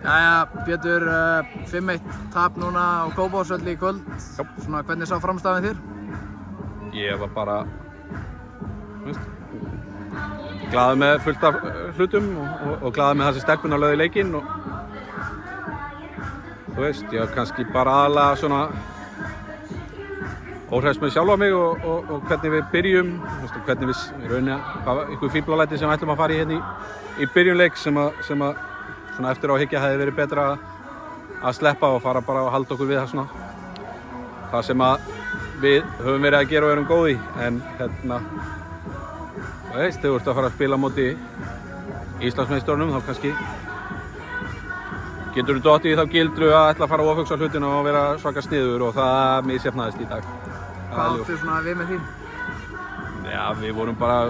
Jæja, Pétur, 5-1 tap núna á Kópavogsvelli í kvöld. Já. Svona, hvernig sá framstæðan þér? Ég var bara, glaður með fullt af hlutum og glaður með það sem stelpuna lögðu í leikinn og ég var kannski bara aðalega svona óhress með sjálfa mig og hvernig við byrjum, hvernig við rauninni ykkur fíblalæti sem við ætlum að fara í hérna í byrjunleik sem að svona eftir á hyggja hefði verið betra að sleppa og fara bara og halda okkur við það svona það sem að við höfum verið að gera og erum góð í en hérna þegar þú ert að fara að spila á móti Íslandsmeisturunum þá kannski getur þú dottið í þá gildru að ætla að fara að ofhugsa hlutina og vera svaka sniður og það misjafnaðist í dag. Hvað áttu svona við með því? Já, við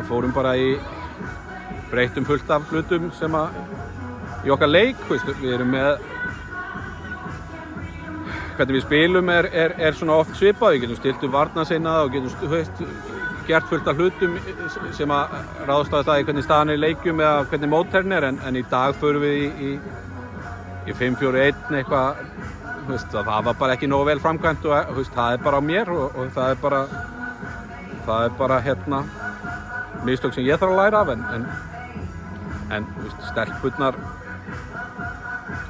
fórum bara í breyttum fullt af hlutum sem að í okkar leik, við erum með hvernig við spilum er svona oft svipað, við getum stilt varnarsinna og getum gert fullt af hlutum sem að ráðstafa það í hvernig staðan er í leikjum eða hvernig mótherrin er en í dag förum við í 5-4-1 eitthvað, það var bara ekki nógu vel framkvæmt og það er bara á mér og það er bara hérna mistök sem ég þarf að læra af en stelpurnar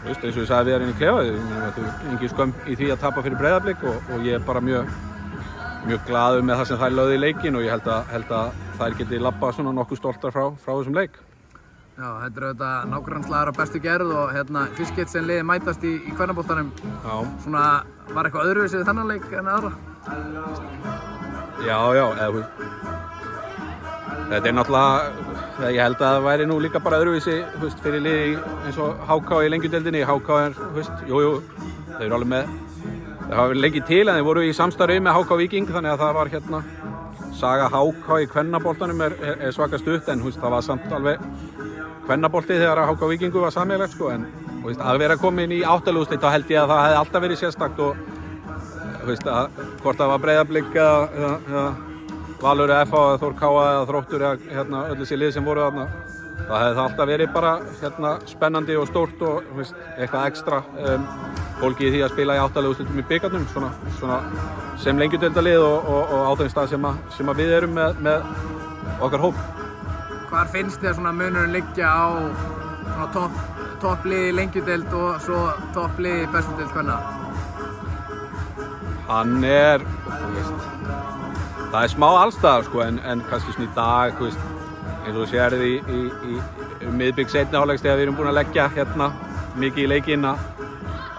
eins og ég sagði við inn í klefa, það er engin skömm í því að tapa fyrir Breiðablik og ég er bara mjög glaður með það sem þær lögðu í leikinn og ég held að þær geti labbað svona nokkuð stoltar frá þessum leik. Já, þetta er auðvitað nágrannslegar á bestu gerð og hérna fyrst gett sem liðið mætast í kvennaboltanum. Já. Svona, var eitthvað öðruvísi við þennan leik en aðra? Já, þetta er náttúrulega, ég held að það væri nú líka bara öðruvísi fyrir liði eins og HK í lengjudeildinni. HK er, þau eru alveg með, það hafa verið lengi til en þeir voru í samstarfi með HK Víking þannig að það var hérna, saga HK í kvennaboltanum er svaka stutt en það var samt alveg kvennabolti þegar HK Víkingur var sameiginlegt en að vera komin í áttaúrslit þá held ég að það hefði alltaf verið sérstakt og hvort það var Breiðablik eða Valur eða FH eða Þór Káa eða Þróttur eða öll þessi lið sem voru þarna það hefði það alltaf verið bara spennandi og stórt og eitthvað ekstra fólki í því að spila í áttaúrslitum í bikarnum svona sem lengjudeildarlið og á þeim stað sem að við erum með okkar hóp. Hvar finnst þér svona munurinn liggja á topplið í lengjudeild og svo topplið í bestu deild kvenna? Hann er, það er smá allstaðar en kannski svona í dag, eins og þú sérð í miðbygg seinni hálfleiks þegar við erum búin að leggja hérna mikið í leikinn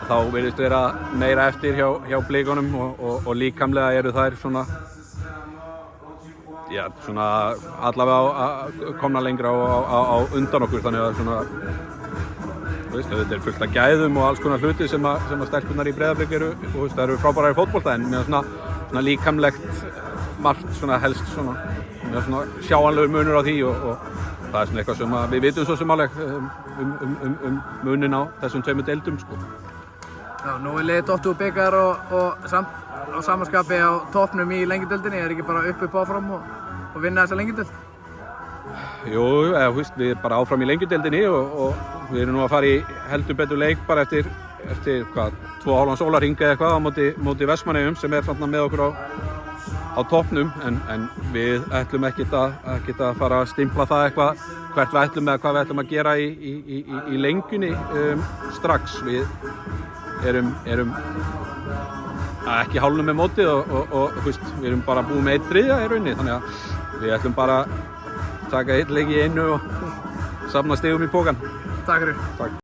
þá virðist vera meira eftir hjá Blikunum og líkamlega eru þær svona allavega komna lengra á undan okkur þannig að þetta er fullt af gæðum og alls konar hluti sem að stelpurnar í Breiðablik eru og það eru frábærar í fótbolta en með svona líkamlegt margt svona helst með svona sjáanlegur munur á því og það er svona eitthvað sem við vitum svo sem alveg munin á þessum tveimur deildum Já, nú er liðið dottu úr bikar og samt á samanskapi á toppnum í lengjudeildinni, er ekki bara upp áfram og vinna þessa lengjudeild? Jú, við erum bara áfram í lengjudeildinni og við erum nú að fara í heldur betur leik bara eftir 2,5 sólarhring eða eitthvað á móti Vestmannaeyjum sem er þarna með okkur á toppnum en við ætlum ekkert að fara að stimpla það eitthvað hvert við ætlum eða hvað við ætlum að gera í lengjunni strax. Við erum ekki hálfnum með mótið og við erum bara búið með 1/3 í rauninni þannig að við ætlum bara að taka 1 leik í einu og safna stigum í pokann. Takk fyrir. Takk.